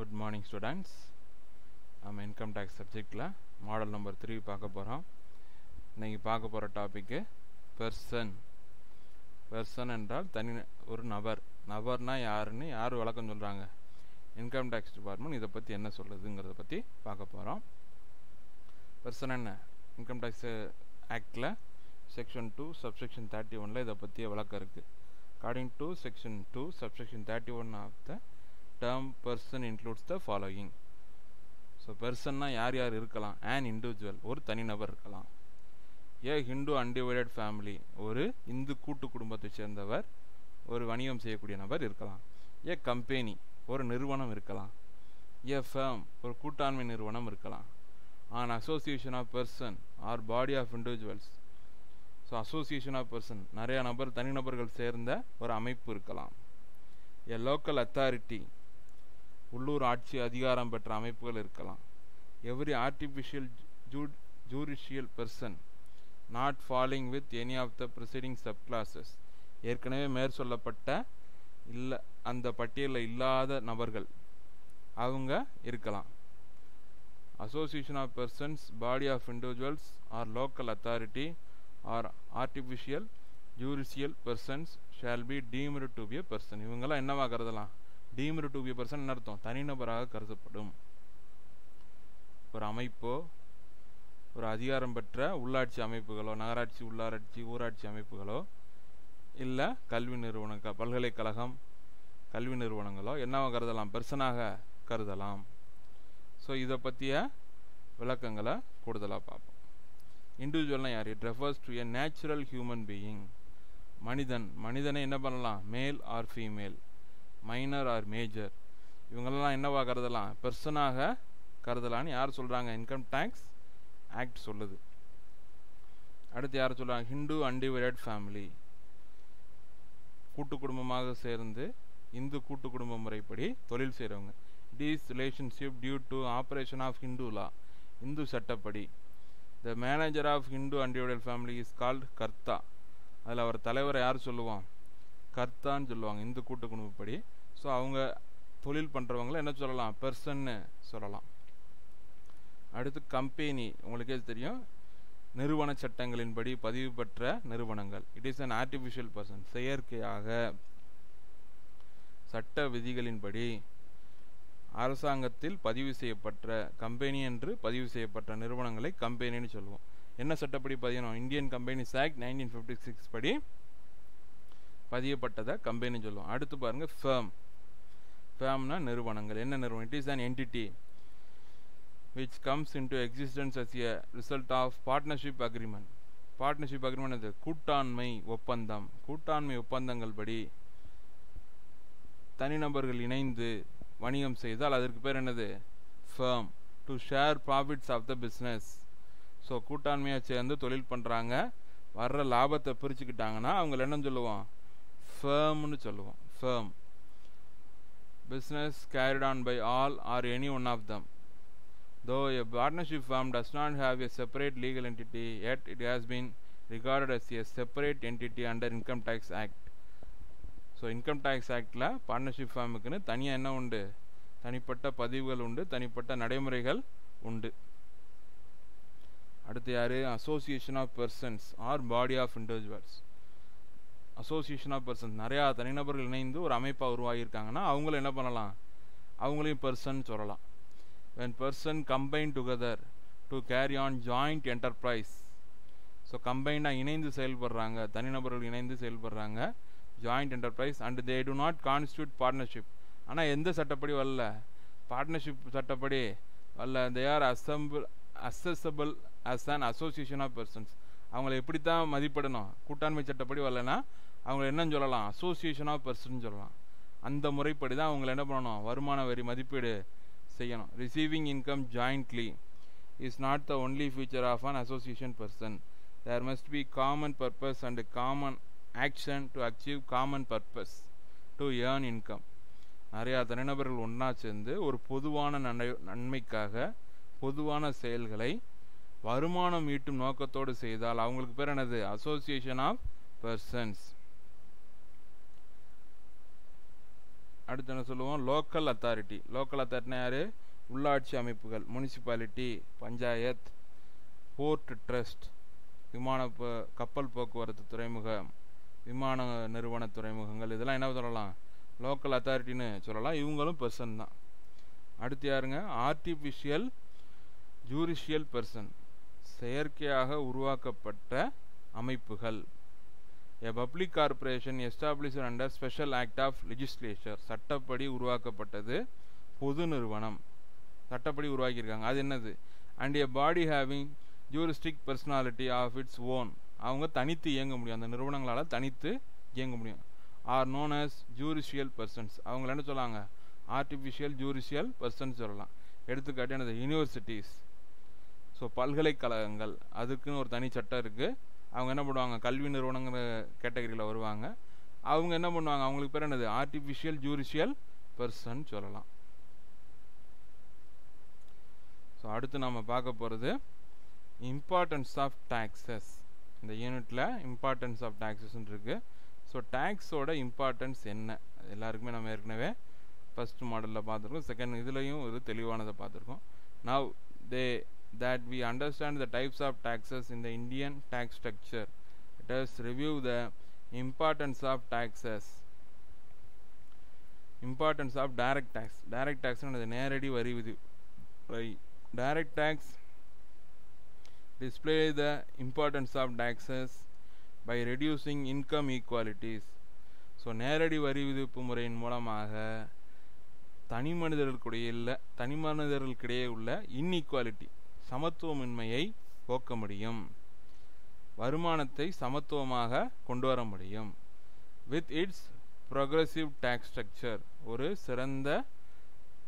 Good morning students. நம்ம income tax சப்ஜெக்டில் model number 3 பார்க்க போகிறோம். இன்றைக்கி பார்க்க போகிற டாப்பிக்கு பெர்சன். பெர்சன் என்றால் தனி ஒரு நபர். நபர்னா யாருன்னு யார் விளக்கம் சொல்கிறாங்க? இன்கம் டேக்ஸ் டிபார்ட்மெண்ட் இதை பற்றி என்ன சொல்லுதுங்கிறத பற்றி பார்க்க போகிறோம். பெர்சன் என்ன? இன்கம் டேக்ஸ் ஆக்டில் செக்ஷன் 2 சப்செக்ஷன் 31 இதை பற்றிய விளக்கம் இருக்குது. According to section 2 subsection 31 of the term person includes the following. So person na யார் யார் இருக்கலாம்? an individual, ஒரு தனிநபர் இருக்கலாம். a Hindu undivided family, ஒரு இந்து கூட்டு குடும்பத்தை சேர்ந்தவர், ஒரு வணிகம் செய்யக்கூடிய நபர் இருக்கலாம். a company, ஒரு நிறுவனம் இருக்கலாம். a firm, ஒரு கூட்டாண்மை நிறுவனம் இருக்கலாம். an association of person or body of individuals, so association of person, நிறைய நபர் தனிநபர்கள் சேர்ந்த ஒரு அமைப்பு இருக்கலாம். a local authority, உள்ளூர் ஆட்சி அதிகாரம் பெற்ற அமைப்புகள் இருக்கலாம். Every artificial juridical person not falling with any of the presiding sub classes, ஏற்கனவே மேற்சொல்லப்பட்ட இல்லை அந்த பட்டியலில் இல்லாத நபர்கள் அவங்க இருக்கலாம். Association of persons, body of individuals or local authority or artificial juridical persons shall be deemed to be a person. இவங்கெல்லாம் என்னவா கருதலாம்? Deemed to be a person அர்த்தம் தனிநபராக கருதப்படும். ஒரு அமைப்போ ஒரு அதிகாரம் பெற்ற உள்ளாட்சி அமைப்புகளோ, நகராட்சி, உள்ளாட்சி, ஊராட்சி அமைப்புகளோ, இல்லை கல்வி நிறுவனங்கள், பல்கலைக்கழகம், கல்வி நிறுவனங்களோ என்னவா கருதலாம்? பர்சனாக கருதலாம். ஸோ இதை பற்றிய விளக்கங்களை கூடுதலாக பார்ப்போம். இண்டிவிஜுவல்னால் யார்? It refers to a natural human being. மனிதனை என்ன பண்ணலாம்? Male or female, minor R major, இவங்களெல்லாம் என்னவா கருதலாம்? பெர்சனாக கருதலான்னு யார் சொல்கிறாங்க? இன்கம் டேக்ஸ் ஆக்ட் சொல்லுது. அடுத்து யார் சொல்கிறாங்க? ஹிந்து அன்டிவைடட் ஃபேமிலி, கூட்டு குடும்பமாக சேர்ந்து இந்து கூட்டு குடும்ப முறைப்படி தொழில் செய்கிறவங்க. It is relationship due to operation of Hindu law, Hindu சட்டப்படி. The manager of Hindu undivided family is called karta. அதில் அவர் தலைவரை யார் சொல்லுவான்? கர்த்தான்னு சொல்லுவாங்க இந்து கூட்டு குடும்பப்படி. ஸோ அவங்க தொழில் பண்ணுறவங்கள என்ன சொல்லலாம்? பெர்சன்னு சொல்லலாம். அடுத்து கம்பெனி, உங்களுக்கே தெரியும், நிறுவன சட்டங்களின்படி பதிவு பெற்ற நிறுவனங்கள். It is an artificial person, செயற்கையாக சட்ட விதிகளின்படி அரசாங்கத்தில் பதிவு செய்யப்பட்ட கம்பெனி என்று பதிவு செய்யப்பட்ட நிறுவனங்களை கம்பெனின்னு சொல்லுவோம். என்ன சட்டப்படி பதியணும்? இந்தியன் கம்பெனிஸ் ஆக்ட் 1956 படி பதியப்பட்டதை கம்பெனி சொல்லுவோம். அடுத்து பாருங்க ஃபேம். ஃபேம்னா நிறுவனங்கள். என்ன நிறுவனம்? It is an entity which comes into existence as a result of partnership agreement. Partnership agreement அது கூட்டாண்மை ஒப்பந்தம். கூட்டாண்மை ஒப்பந்தங்கள் படி தனிநபர்கள் இணைந்து வணிகம் செய்தால் அதற்கு பேர் என்னது? Firm. To share profits of the business. So கூட்டாண்மையாக சேர்ந்து தொழில் பண்ணுறாங்க, வர்ற லாபத்தை பிரிச்சுக்கிட்டாங்கன்னா அவங்கள என்ன சொல்லுவோம்? ஃபேம்னு சொல்லுவோம். Firm. Business carried on by all or any one of them. Though a partnership firm does not have a separate legal entity, yet it has been regarded as a separate entity under Income Tax Act. So Income Tax Actல partnership ஃபார்முக்குன்னு தனியாக என்ன உண்டு? தனிப்பட்ட பதிவுகள் உண்டு, தனிப்பட்ட நடைமுறைகள் உண்டு. அடுத்து யார்? Association of persons or body of individuals. Association of persons, நிறையா தனிநபர்கள் இணைந்து ஒரு அமைப்பாக உருவாகியிருக்காங்கன்னா அவங்கள என்ன பண்ணலாம்? அவங்களையும் பர்சன் சொல்லலாம். when person combine together to carry on joint enterprise. So கம்பைனாக இணைந்து செயல்படுறாங்க, தனிநபர்கள் இணைந்து செயல்படுறாங்க, joint enterprise, and they do not constitute partnership. ஆனால் எந்த சட்டப்படி வரல? பார்ட்னர்ஷிப் சட்டப்படி வரல. They are assessable as an association of persons. அவங்கள எப்படி தான் மதிப்பிடணும்? கூட்டாண்மை சட்டப்படி வரலன்னா அவங்கள என்னன்னு சொல்லலாம்? அசோசியேஷன் ஆஃப் பர்சன் சொல்லலாம். அந்த முறைப்படி தான் அவங்கள என்ன பண்ணணும்? வருமான வரி மதிப்பீடு செய்யணும். Receiving income jointly is not the only feature of an association person. There must be common purpose and common action to achieve common purpose to earn income. நிறையா தனிநபர்கள் ஒன்றா சேர்ந்து ஒரு பொதுவான நன்மைக்காக பொதுவான செயல்களை வருமானம் ஈட்டும் நோக்கத்தோடு செய்தால் அவங்களுக்கு பேர் என்னது? Association of persons. அடுத்து என்ன சொல்லுவோம், லோக்கல் அத்தாரிட்டி. லோக்கல் அத்தாரிட்டினா யார்? உள்ளாட்சி அமைப்புகள், முனிசிபாலிட்டி, பஞ்சாயத், போர்ட் ட்ரஸ்ட், கப்பல் போக்குவரத்து துறைமுகம், விமான நிறுவன துறைமுகங்கள், இதெல்லாம் என்ன சொல்லலாம்? லோக்கல் அத்தாரிட்டின்னு சொல்லலாம். இவங்களும் பர்சன் தான். அடுத்து யாருங்க? ஆர்டிஃபிஷியல் ஜூரிஷியல் பர்சன், செயற்கையாக உருவாக்கப்பட்ட அமைப்புகள். A public corporation established under special act of legislature, சட்டப்படி உருவாக்கப்பட்டது, பொது நிறுவனம், சட்டப்படி உருவாக்கியிருக்காங்க. அது என்னது? And a body having juristic personality of its own, அவங்க தனித்து இயங்க முடியும், அந்த நிறுவனங்களால் தனித்து இயங்க முடியும். Are known as judicial persons, அவங்கள என்ன சொல்லாங்க? ஆர்டிஃபிஷியல் ஜூரிஷியல் பர்சன்ஸ் சொல்லலாம். எடுத்துக்காட்டு என்னது? யூனிவர்சிட்டிஸ். ஸோ பல்கலைக்கழகங்கள், அதுக்குன்னு ஒரு தனி சட்டம் இருக்குது. அவங்க என்ன பண்ணுவாங்க? கல்வி நிறுவனங்கிற கேட்டகரியில் வருவாங்க. அவங்க என்ன பண்ணுவாங்க? அவங்களுக்கு பேர் என்னது? ஆர்டிஃபிஷியல் ஜூரிஷியல் பர்சன் சொல்லலாம். ஸோ அடுத்து நம்ம பார்க்க போகிறது இம்பார்ட்டன்ஸ் ஆஃப் டாக்ஸஸ். இந்த யூனிட்டில் இம்பார்ட்டன்ஸ் ஆஃப் டாக்ஸஸ்ன்னு இருக்குது. ஸோ டேக்ஸோட இம்பார்ட்டன்ஸ் என்ன? எல்லாருக்குமே நம்ம ஏற்கனவே ஃபஸ்ட் மாடலில் பார்த்துருக்கோம், செகண்ட் இதுலேயும் ஒரு தெளிவானதை பார்த்துருக்கோம். Now that we understand the types of taxes in the Indian tax structure, let us review the importance of taxes. Importance of direct tax. Direct tax is நேரடி வரி விதிப்பு. Direct tax display the importance of taxes by reducing income inequalities. So நேரடி வரி விதிப்பு முறையின் மூலமாக தனி மனிதர்களுக்கிடையே உள்ள இன்இக்வாலிட்டி, சமத்துவமின்மையை போக்க முடியும். வருமானத்தை சமத்துவமாக கொண்டு வர முடியும். With its progressive tax structure, ஒரு சிறந்த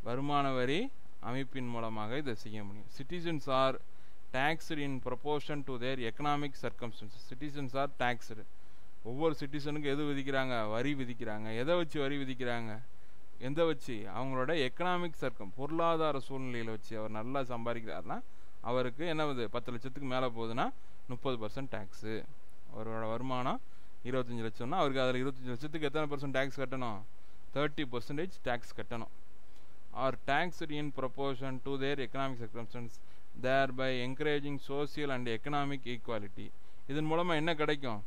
வருமான வரி அமைப்பின் மூலமாக இதை செய்ய முடியும். Citizens are taxed in proportion to their economic circumstances. Citizens are taxed. ஒவ்வொரு சிட்டிசனுக்கும் எது விதிக்கிறாங்க? வரி விதிக்கிறாங்க. எதை வச்சு வரி விதிக்கிறாங்க? எந்த வச்சு? அவங்களோட எக்கனாமிக் பொருளாதார சூழ்நிலையில் வச்சு. அவர் நல்லா சம்பாதிக்கிறாருன்னா அவருக்கு என்ன வருது? 10 லட்சத்துக்கு மேலே போகுதுன்னா 30% டேக்ஸு. அவரோட வருமானம் 25 லட்சம்னா அவருக்கு அதில் 25 லட்சத்துக்கு எத்தனை % டேக்ஸ் கட்டணும்? 30% டேக்ஸ் கட்டணும். Are taxed in proportion to their economic circumstances, thereby encouraging social and economic equality. இதன் மூலமாக என்ன கிடைக்கும்?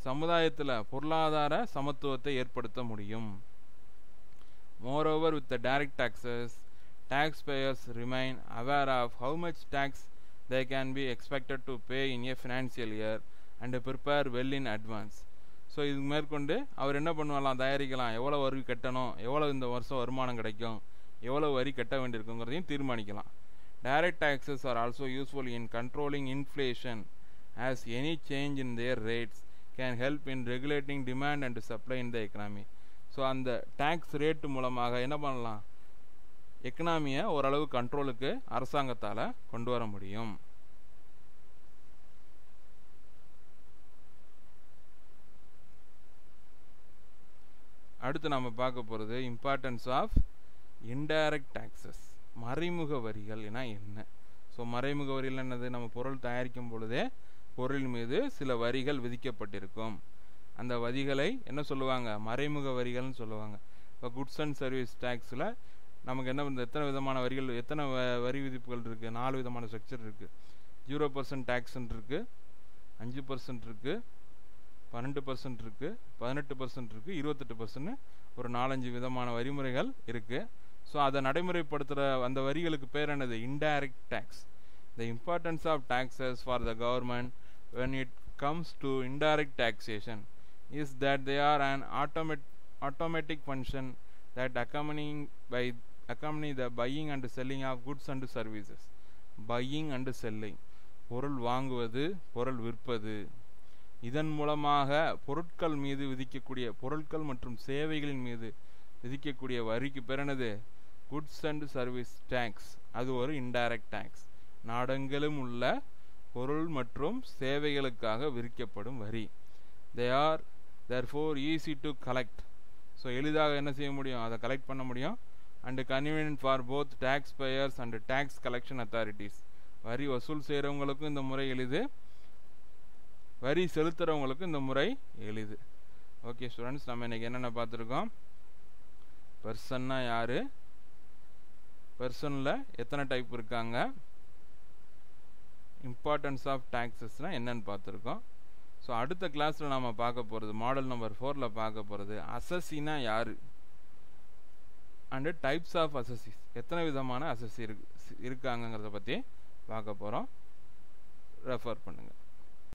சமுதாயத்தில் பொருளாதார சமத்துவத்தை ஏற்படுத்த முடியும். Moreover, with the direct taxes, taxpayers remain aware of how much tax they can be expected to pay in a financial year and prepare well in advance. So இது மேற்கொண்டு அவர் என்ன பண்ணுவாங்களாம்? தயாரிக்கலாம். எவ்வளோ வரி கட்டணும், எவ்வளோ இந்த வருஷம் வருமானம் கிடைக்கும், எவ்வளோ வரி கட்ட வேண்டியிருக்குங்கிறதையும் தீர்மானிக்கலாம். Direct taxes are also useful in controlling inflation, as any change in their rates can help in regulating demand and supply in the economy. So அந்த டேக்ஸ் ரேட்டு மூலமாக என்ன பண்ணலாம்? எக்கனாமியை ஓரளவு கண்ட்ரோலுக்கு அரசாங்கத்தால் கொண்டு வர முடியும். அடுத்து நம்ம பார்க்க போகிறது இம்பார்ட்டன்ஸ் ஆஃப் இன்டைரக்ட் டாக்ஸஸ். மறைமுக வரிகள் என்ன? ஸோ மறைமுக வரிகள் என்னது? நம்ம பொருள் தயாரிக்கும் பொழுதே பொருள் மீது சில வரிகள் விதிக்கப்பட்டிருக்கும். அந்த வரிகளை என்ன சொல்லுவாங்க? மறைமுக வரிகள்னு சொல்லுவாங்க. இப்போ குட்ஸ் அண்ட் சர்வீஸ் டேக்ஸில் நமக்கு என்ன பண்ணுறது? எத்தனை விதமான வரிகள், எத்தனை வரி விதிப்புகள் இருக்குது? 4 விதமான ஸ்ட்ரக்சர் இருக்குது. 0% டேக்ஸ்ன்னு இருக்குது, 5% இருக்குது, 12% இருக்குது, 18% இருக்குது, 28% ஒரு 4-5 விதமான வரிமுறைகள் இருக்குது. ஸோ அதை நடைமுறைப்படுத்துகிற அந்த வரிகளுக்கு பேர் என்னது? Indirect tax. The importance of taxes for the government when it comes to indirect taxation is that they are an automatic function that accompany the buying and selling of goods and services. Buying and selling, பொருள் வாங்குவது, பொருள் விற்பது. இதன் மூலமாக பொருட்கள் மீது விதிக்கக்கூடிய, பொருட்கள் மற்றும் சேவைகளின் மீது விதிக்கக்கூடிய வரிக்கு பேர் என்னது? Goods and service tax. அது ஒரு இன்டைரக்ட் டேக்ஸ். நாடெங்கிலும் உள்ள பொருள் மற்றும் சேவைகளுக்காக விதிக்கப்படும் வரி. They are therefore easy to collect. So எளிதாக என்ன செய்ய முடியும்? அதை கலெக்ட் பண்ண முடியும். And convenient for both tax payers and tax collection authorities. வரி வசூல் செய்கிறவங்களுக்கும் இந்த முறை எளிது, வரி செலுத்துகிறவங்களுக்கும் இந்த முறை எளிது. ஓகே ஸ்டூடெண்ட்ஸ், நம்ம இன்றைக்கி என்னென்ன பார்த்துருக்கோம்? பர்சன்னா யாரு, பர்சனில் எத்தனை டைப் இருக்காங்க, இம்பார்ட்டன்ஸ் ஆஃப் டாக்ஸஸ்னால் என்னன்னு பார்த்துருக்கோம். ஸோ அடுத்த கிளாஸில் நாம் பார்க்க போகிறது, மாடல் நம்பர் 4ல் பார்க்க போகிறது அசஸினா யார் அண்டு டைப்ஸ் ஆஃப் அசஸிஸ், எத்தனை விதமான அசஸி இருக்காங்கங்கிறத பற்றி பார்க்க போகிறோம். ரெஃபர் பண்ணுங்கள்.